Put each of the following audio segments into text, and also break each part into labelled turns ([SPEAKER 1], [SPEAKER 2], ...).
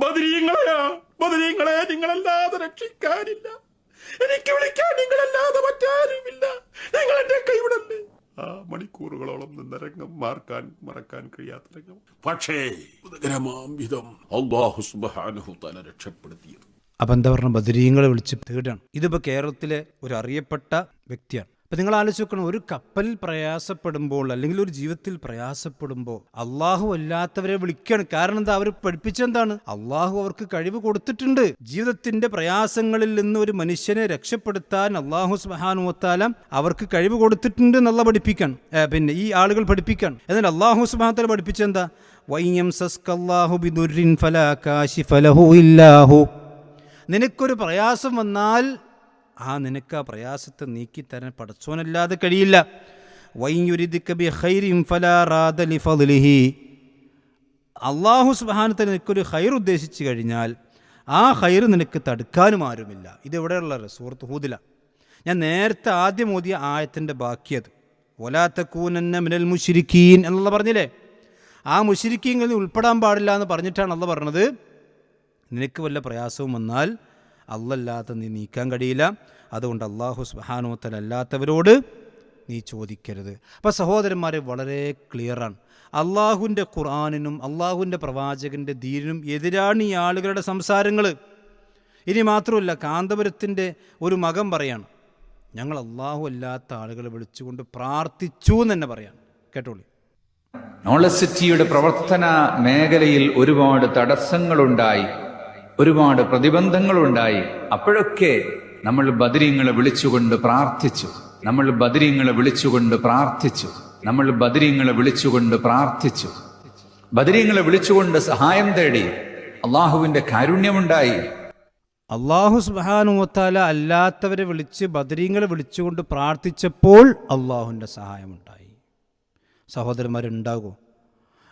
[SPEAKER 1] ബദരീങ്ങളെ നിങ്ങളല്ലാതെ രക്ഷിക്കാനില്ല, എനിക്ക് വിളിക്കാൻ നിങ്ങളല്ലാതെ മറ്റാരുമില്ല, നിങ്ങൾ എന്റെ കൈവിടല്ലേ. ആ മണിക്കൂറുകളോളം നിന്ന രംഗം മറക്കാൻ കഴിയാത്ത രംഗം. പക്ഷേ വിധം അല്ലാഹു സുബ്ഹാനഹു തആല രക്ഷപ്പെടുത്തിയത്.
[SPEAKER 2] അപ്പം എന്താ പറഞ്ഞ ബദരീങ്ങളെ വിളിച്ച് തേടാണ്. ഇതിപ്പോൾ കേരളത്തിലെ ഒരു അറിയപ്പെട്ട വ്യക്തിയാണ്. അപ്പം നിങ്ങൾ ആലോചിച്ച് നോക്കണം, ഒരു കപ്പലിൽ പ്രയാസപ്പെടുമ്പോൾ അല്ലെങ്കിൽ ഒരു ജീവിതത്തിൽ പ്രയാസപ്പെടുമ്പോൾ അള്ളാഹു അല്ലാത്തവരെ വിളിക്കുകയാണ്. കാരണം എന്താ? അവർ പഠിപ്പിച്ചെന്താണ്? അള്ളാഹു അവർക്ക് കഴിവ് കൊടുത്തിട്ടുണ്ട്. ജീവിതത്തിന്റെ പ്രയാസങ്ങളിൽ നിന്ന് ഒരു മനുഷ്യനെ രക്ഷപ്പെടുത്താൻ അള്ളാഹു സുബ്ഹാനഹു വ തആല അവർക്ക് കഴിവ് കൊടുത്തിട്ടുണ്ട് എന്നുള്ള പഠിപ്പിക്കാൻ, പിന്നെ ഈ ആളുകൾ പഠിപ്പിക്കാൻ. എന്നാൽ അള്ളാഹു സുബ്ഹാനഹു വ തആല പഠിപ്പിച്ചെന്താ? വയംസസ്കല്ലാഹു ബിദുർരിൻ ഫലാ കാശിഫ ലഹു ഇല്ലാഹു. നിനക്കൊരു പ്രയാസം വന്നാൽ നിനക്ക് ആ പ്രയാസത്തെ നീക്കിത്തരാൻ പടച്ചോനല്ലാതെ കഴിയില്ല. വൈയുരിദിക ബിഖൈരിൻ ഫലാ റാദ ലിഫദ്ലിഹി. അല്ലാഹു സുബ്ഹാനഹു വ തആല നിനക്കൊരു ഖൈർ ഉദ്ദേശിച്ചു കഴിഞ്ഞാൽ ആ ഖൈർ നിനക്ക് തടുക്കാനും ആരുമില്ല. ഇതെവിടെയുള്ള സൂറത്ത് ഹൂദില. ഞാൻ നേരത്തെ ആദ്യം ഓതിയ ആയത്തിൻ്റെ ബാക്കിയത് വലാ തകൂനന്ന മിനൽ മുശ്രിക്കീൻ എന്നുള്ള പറഞ്ഞില്ലേ? ആ മുശ്രിക്കീങ്ങളിൽ ഉൾപ്പെടാൻ പാടില്ല എന്ന് പറഞ്ഞിട്ടാണ് അള്ളാഹ് പറഞ്ഞത്. നിനക്ക് വല്ല പ്രയാസവും വന്നാൽ അല്ലാതെ നീ നീക്കാൻ കഴിയില്ല. അതുകൊണ്ട് അല്ലാഹു സുബ്ഹാനഹു വ തആല അല്ലാത്തവരോട് നീ ചോദിക്കരുത്. അപ്പോൾ സഹോദരന്മാരെ, വളരെ ക്ലിയറാണ്. അള്ളാഹുവിൻ്റെ ഖുർആനിനും അള്ളാഹുവിൻ്റെ പ്രവാചകൻ്റെ ദീനിനും എതിരാണ് ഈ ആളുകളുടെ സംസാരങ്ങൾ. ഇനി മാത്രമല്ല, കാന്തപുരത്തിൻ്റെ ഒരു മകൻ പറയാണ്, ഞങ്ങൾ അള്ളാഹു അല്ലാത്ത ആളുകളെ വിളിച്ചുകൊണ്ട് പ്രാർത്ഥിച്ചു എന്ന് തന്നെ പറയാണ്. കേട്ടോളി.
[SPEAKER 3] നോളജ് സിറ്റിയുടെ പ്രവർത്തന മേഖലയിൽ ഒരുപാട് തടസ്സങ്ങളുണ്ടായി, ഒരുപാട് പ്രതിബന്ധങ്ങളുണ്ടായി. അപ്പോഴൊക്കെ നമ്മൾ ബദരീങ്ങളെ വിളിച്ചുകൊണ്ട് പ്രാർത്ഥിച്ചു. നമ്മൾ ബദരീങ്ങളെ വിളിച്ചുകൊണ്ട് സഹായം തേടി. അള്ളാഹുവിന്റെ കാരുണ്യമുണ്ടായി.
[SPEAKER 2] അള്ളാഹു സുബ്ഹാനഹു വ തആല അല്ലാത്തവരെ വിളിച്ച് ബദരീങ്ങളെ വിളിച്ചുകൊണ്ട് പ്രാർത്ഥിച്ചപ്പോൾ അള്ളാഹുവിൻ്റെ സഹായമുണ്ടായി. സഹോദരന്മാരുണ്ടാകുമോ?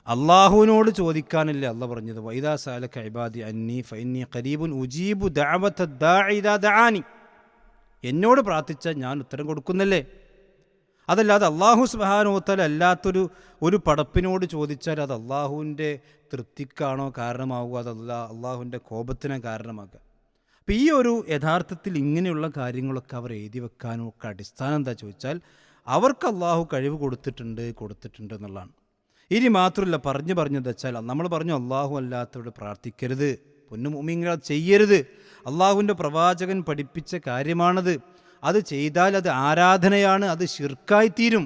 [SPEAKER 2] അള്ളാഹുവിനോട് ചോദിക്കാനല്ലേ അള്ളാഹ് പറഞ്ഞത്? വൈദാ സഅലക ഇബാദി അന്നി ഫഇന്നി ഖരീബുൻ ഉജീബു ദഅവത ദാഇ ഇദാ ദഅാനി. എന്നോട് പ്രാർത്ഥിച്ചാൽ ഞാൻ ഉത്തരം കൊടുക്കുന്നല്ലേ. അതല്ലാതെ അള്ളാഹു സുബ്ഹാനഹു വ തആല അല്ലാത്തൊരു പടപ്പിനോട് ചോദിച്ചാൽ അത് അള്ളാഹുവിൻ്റെ തൃപ്തിക്കാണോ കാരണമാവുക? അതല്ല അള്ളാഹുവിൻ്റെ കോപത്തിനാണ് കാരണമാകുക. അപ്പോൾ ഈ ഒരു യഥാർത്ഥത്തിൽ ഇങ്ങനെയുള്ള കാര്യങ്ങളൊക്കെ അവർ എഴുതി വെക്കാനും ഒക്കെ അടിസ്ഥാനം എന്താ ചോദിച്ചാൽ അവർക്ക് അള്ളാഹു കഴിവ് കൊടുത്തിട്ടുണ്ട് എന്നുള്ളതാണ്. ഇനി മാത്രമല്ല, പറഞ്ഞത് വെച്ചാൽ നമ്മൾ പറഞ്ഞു അള്ളാഹു അല്ലാത്തവരോട് പ്രാർത്ഥിക്കരുത്, പൊന്നു മുഅ്മിനീങ്ങൾ ചെയ്യരുത്. അള്ളാഹുവിൻ്റെ പ്രവാചകൻ പഠിപ്പിച്ച കാര്യമാണത്. അത് ചെയ്താൽ അത് ആരാധനയാണ്, അത് ശിർക്കായിത്തീരും.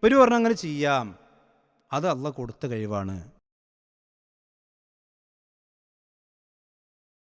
[SPEAKER 2] ഒരു പറഞ്ഞ അങ്ങനെ ചെയ്യാം, അത് അള്ളാഹ് കൊടുത്ത കഴിവാണ്.